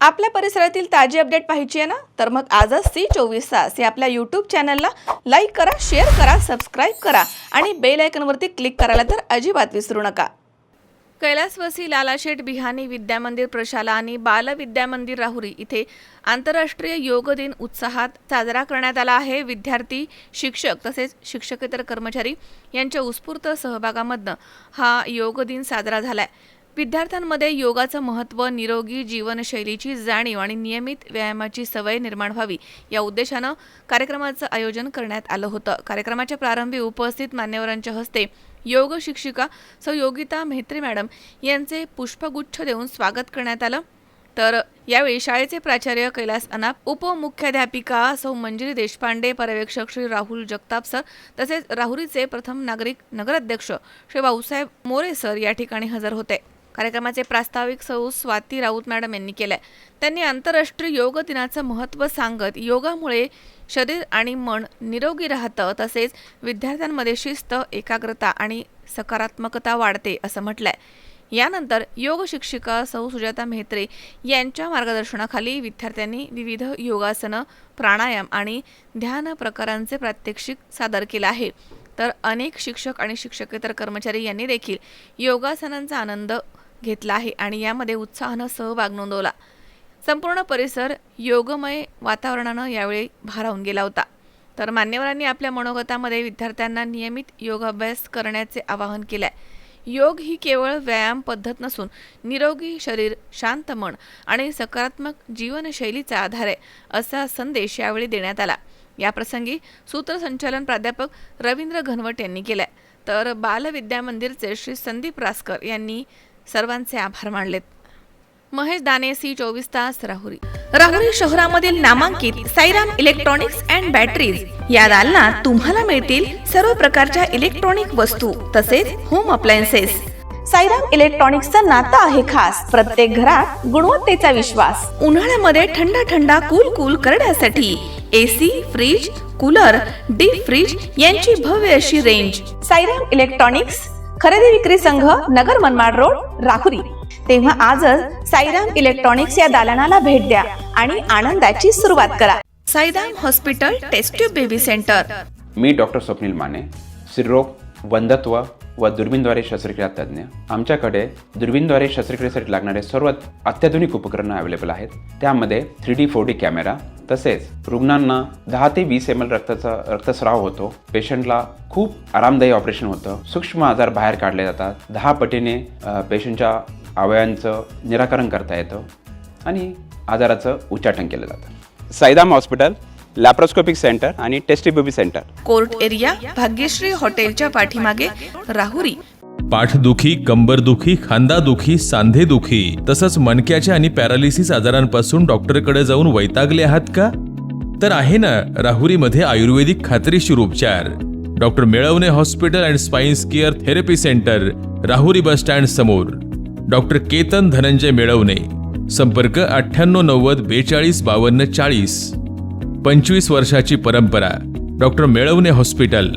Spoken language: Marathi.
आपल्या परिसरातील ताजी अपडेट पाहिजे आहे ना, तर मग आजच C24 तास या आपल्या यूट्यूब चॅनलला लाईक करा, शेअर करा, सबस्क्राईब करा आणि बेल आयकॉनवरती क्लिक करायला तर अजिबात विसरू नका. कैलासवासी लालाशेठ बिहानी विद्यामंदिर प्रशाला आणि बाल विद्यामंदिर राहुरी इथे आंतरराष्ट्रीय योग दिन उत्साहात साजरा करण्यात आला आहे. विद्यार्थी, शिक्षक तसेच शिक्षकेतर कर्मचारी यांच्या उत्स्फूर्त सहभागामधनं हा योग दिन साजरा झालाय. विद्यार्थ्यांमध्ये योगाचं महत्त्व, निरोगी जीवनशैलीची जाणीव आणि नियमित व्यायामाची सवय निर्माण व्हावी या उद्देशानं कार्यक्रमाचं आयोजन करण्यात आलं होतं. कार्यक्रमाच्या प्रारंभी उपस्थित मान्यवरांच्या हस्ते योग शिक्षिका सौ योगिता मेहत्रे मॅडम यांचे पुष्पगुच्छ देऊन स्वागत करण्यात आलं. तर यावेळी शाळेचे प्राचार्य कैलास अनाप, उपमुख्याध्यापिका सौ मंजिरी देशपांडे, पर्यवेक्षक श्री राहुल जगताप सर तसेच राहुरीचे प्रथम नागरिक नगराध्यक्ष श्री भाऊसाहेब मोरे सर या ठिकाणी हजर होते. कार्यक्रमाचे प्रास्ताविक सौ स्वाती राऊत मॅडम यांनी केलंय. त्यांनी आंतरराष्ट्रीय योग दिनाचं महत्त्व सांगत योगामुळे शरीर आणि मन निरोगी राहतं तसेच विद्यार्थ्यांमध्ये शिस्त, एकाग्रता आणि सकारात्मकता वाढते असं म्हटलंय. यानंतर योग शिक्षिका सौ सुजाता मेहत्रे यांच्या मार्गदर्शनाखाली विद्यार्थ्यांनी विविध योगासनं, प्राणायाम आणि ध्यान प्रकारांचे प्रात्यक्षिक सादर केलं आहे. तर अनेक शिक्षक आणि शिक्षकेतर कर्मचारी यांनी देखील योगासनांचा आनंद घेतला आहे आणि यामध्ये उत्साहानं सहभाग नोंदवला. संपूर्ण परिसर योगमय वातावरणानं यावेळी भारावून गेला होता. तर मान्यवरांनी आपल्या मनोगतामध्ये विद्यार्थ्यांना नियमित योगाभ्यास करण्याचे आवाहन केलंय. योग ही केवळ व्यायाम पद्धत नसून निरोगी शरीर, शांत मन आणि सकारात्मक जीवनशैलीचा आधार आहे असा संदेश यावेळी देण्यात आला. याप्रसंगी सूत्रसंचालन प्राध्यापक रवींद्र घनवट यांनी केलंय. तर बाल विद्यामंदिरचे श्री संदीप रासकर यांनी सर्वांचे आभार मानलेत. महेश दाने, C24 तास, राहुरी. राहुरी शहरामधील नामांकित साईराम इलेक्ट्रॉनिक्स अँड बॅटरीज या दालनात तुम्हाला मिळतील सर्व प्रकारच्या इलेक्ट्रॉनिक वस्तू तसेच होम अप्लायन्सेस. साईराम इलेक्ट्रॉनिक्सचं नातं आहे खास. प्रत्येक घरात गुणवत्तेचा विश्वास. उन्हाळ्यामध्ये थंड कूल करण्यासाठी AC, fridge, cooler, deep freeze यांची भव्य अशी रेंज. साईराम इलेक्ट्रॉनिक्स खरेदी विक्री संघ, नगर मनमाड रोड, राहुरी. तेव्हा आजच साईराम इलेक्ट्रॉनिक्स या दालनाला भेट द्या आणि आनंदाची सुरुवात करा. Sairam hospital test tube baby centre. मी डॉक्टर स्वप्नील माने, स्त्रीरोग, वंध्यत्व व दुर्बीणद्वारे शस्त्रक्रिया तज्ज्ञ. आमच्याकडे दुर्बीणद्वारे शस्त्रक्रियेसाठी लागणारे सर्वात अत्याधुनिक उपकरणं अवेलेबल आहेत. त्यामध्ये 3D 4D कॅमेरा तसेच रुग्णांना 10 ते 20 ml रक्तस्राव होतो. पेशंटला खूप आरामदायी ऑपरेशन होतं. सूक्ष्म आजार बाहेर काढले जातात. 10 पटीने पेशंटच्या अवयवांचं निराकरण करता येतं आणि आजाराचं उच्चाटन केलं जातं. साईराम हॉस्पिटल, लॅप्रोस्कोपिक सेंटर आणि test baby centre, court area, Bhagyashree हॉटेलच्या पाठीमागे, राहुरी. पाठदुखी, कंबरदुखी, खांदादुखी, सांधेदुखी तसंच मणक्याच्या आणि पॅरालिसिस आजारांपासून डॉक्टरकडे जाऊन वैतागले आहात का? तर आहे ना राहुरीमध्ये आयुर्वेदिक खात्रीशीर उपचार. Doctor Melavane hospital and spines care therapy centre, Rahuri bus stand समोर. डॉक्टर केतन धनंजय मेळवणे. संपर्क 9890 42 52 40. 25 वर्षाची परंपरा. Doctor Melavane hospital.